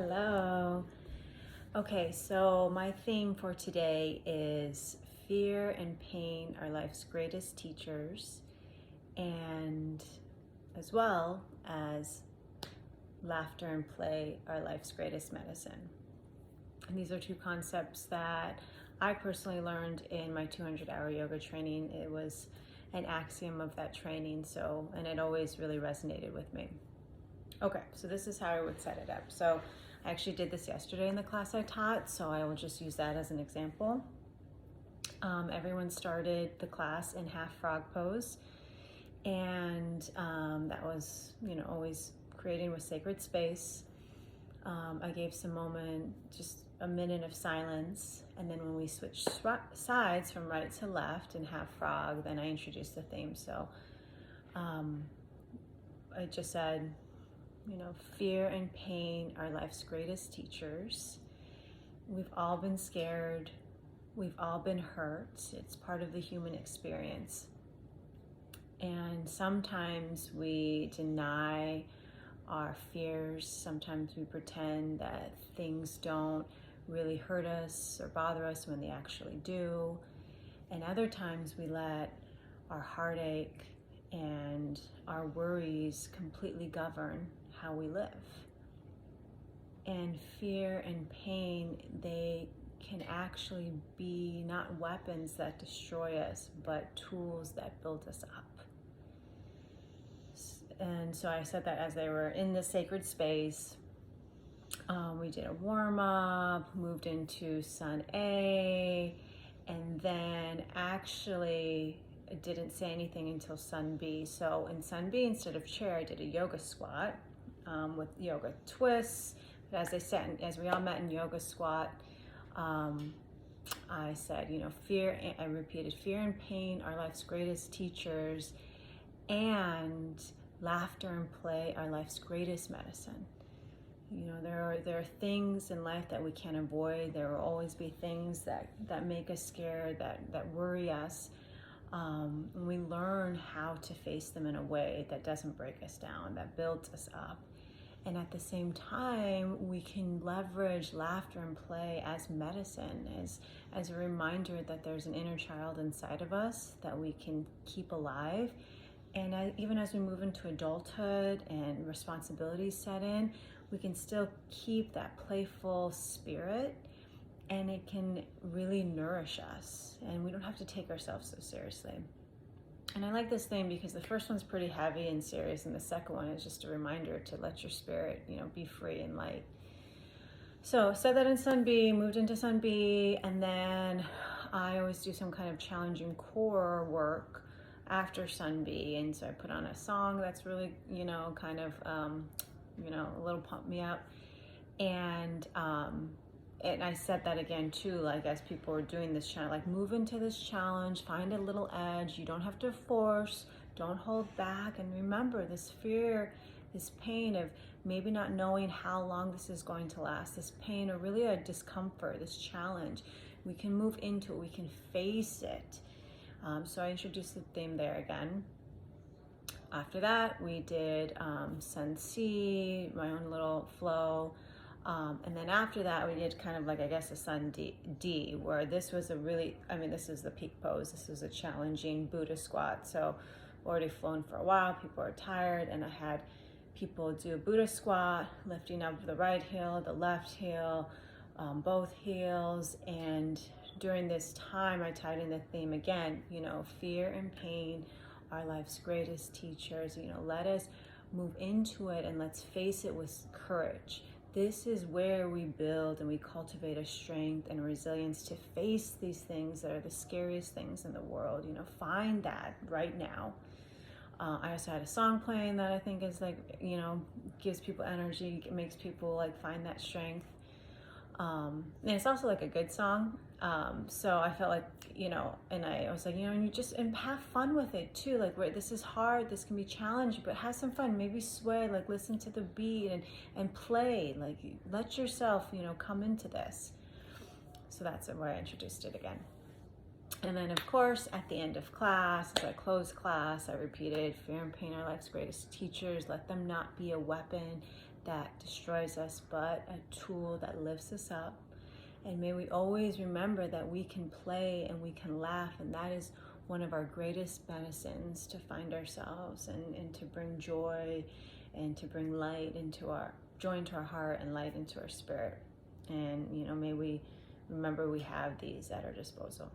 Hello. Okay, so my theme for today is fear and pain are life's greatest teachers, and as well as laughter and play are life's greatest medicine. And these are two concepts that I personally learned in my 200-hour yoga training. It was an axiom of that training, and it always really resonated with me. Okay, so this is how I would set it up. So I actually did this yesterday in the class I taught, so I will just use that as an example. Everyone started the class in half frog pose, and that was, always creating with sacred space. I gave some moment, just a minute of silence, and then when we switched sides from right to left in half frog, then I introduced the theme. So I just said, fear and pain are life's greatest teachers. We've all been scared. We've all been hurt. It's part of the human experience. And sometimes we deny our fears. Sometimes we pretend that things don't really hurt us or bother us when they actually do. And other times we let our heartache and our worries completely govern how we live. And fear and pain, they can actually be not weapons that destroy us, but tools that build us up. And so I said that as they were in the sacred space. We did a warm-up, moved into Sun A, and then actually didn't say anything until Sun B. So in Sun B, instead of chair, I did a yoga squat with yoga twists. But as we all met in yoga squat, I said, I repeated, fear and pain are life's greatest teachers, and laughter and play are life's greatest medicine. There are things in life that we can't avoid. There will always be things that make us scared, that worry us. And we learn how to face them in a way that doesn't break us down, that builds us up. And at the same time, we can leverage laughter and play as medicine, as a reminder that there's an inner child inside of us that we can keep alive. And even as we move into adulthood and responsibilities set in, we can still keep that playful spirit, and it can really nourish us. And we don't have to take ourselves so seriously. And I like this thing because the first one's pretty heavy and serious, and the second one is just a reminder to let your spirit, be free and light. So said that in Sun B, moved into Sun B, and then I always do some kind of challenging core work after Sun B. And so I put on a song that's really, a little pump me up. And I said that again too, like as people were doing this challenge, like move into this challenge, find a little edge. You don't have to force, don't hold back. And remember this fear, this pain of maybe not knowing how long this is going to last, this pain or really a discomfort, this challenge. We can move into it, we can face it. So I introduced the theme there again. After that, we did Sun C, my own little flow. And then after that, we did kind of like, I guess, a Sun D, where this was this is the peak pose. This is a challenging Buddha squat. So already flown for a while, people are tired, and I had people do a Buddha squat, lifting up the right heel, the left heel, both heels. And during this time, I tied in the theme again, fear and pain are life's greatest teachers. Let us move into it and let's face it with courage. This is where we build and we cultivate a strength and a resilience to face these things that are the scariest things in the world. Find that right now. I also had a song playing that I think is gives people energy, makes people find that strength. And it's also like a good song. So I felt like, and I was like, and you just, and have fun with it too. Where this is hard, this can be challenging, but have some fun, maybe sway, listen to the beat and play, let yourself, come into this. So that's where I introduced it again. And then of course, at the end of class, as I closed class, I repeated, fear and pain are life's greatest teachers. Let them not be a weapon that destroys us, but a tool that lifts us up. And may we always remember that we can play and we can laugh, and that is one of our greatest medicines to find ourselves and to bring joy and to bring light into our joy into our heart and light into our spirit. And may we remember we have these at our disposal.